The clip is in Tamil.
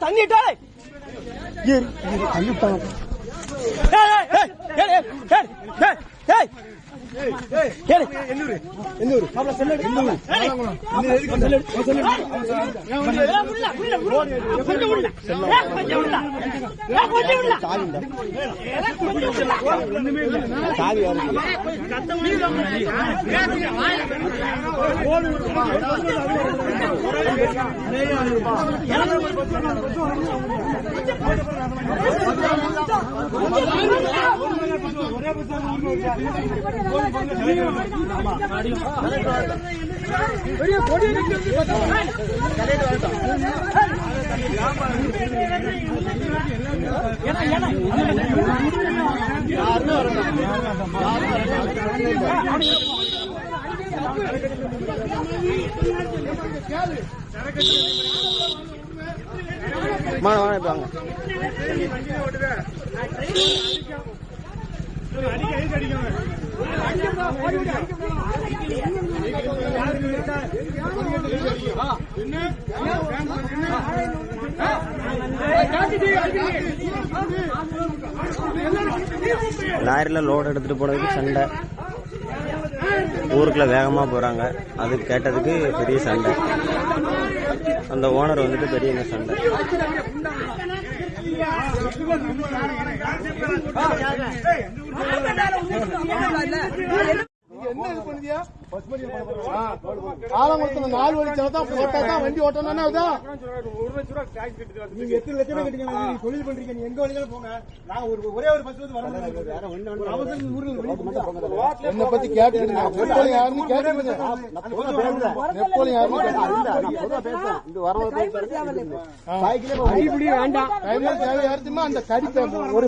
தண்ணிட்டா லாரில லோடு எடுத்துட்டு போனதுக்கு சண்டை, ஊருக்குள்ள வேகமா போறாங்க. அது கேட்டதுக்கு பெரிய சண்டை. அந்த ஓனர் வந்துட்டு பெரிய சண்டை. என்ன இது பண்ணுதியா? ஆலங்குளத்துல 4 வழி போட்டாதான் வண்டி ஓட்டணும். நீங்க எத்தனை லட்சம் கட்டிங்க? தொழில் பண்றீங்க, நீ எங்க வழிகளும் போங்க. நான் ஒரே ஒரு பஸ் வந்து வர என்ன பத்தி கேட்டுருங்க. நெப்போலியன் யாருன்னு கேட்டுருங்க. நெப்போலியன் யாருன்னு வேண்டாம். அந்த கடிப்பேன் ஒரு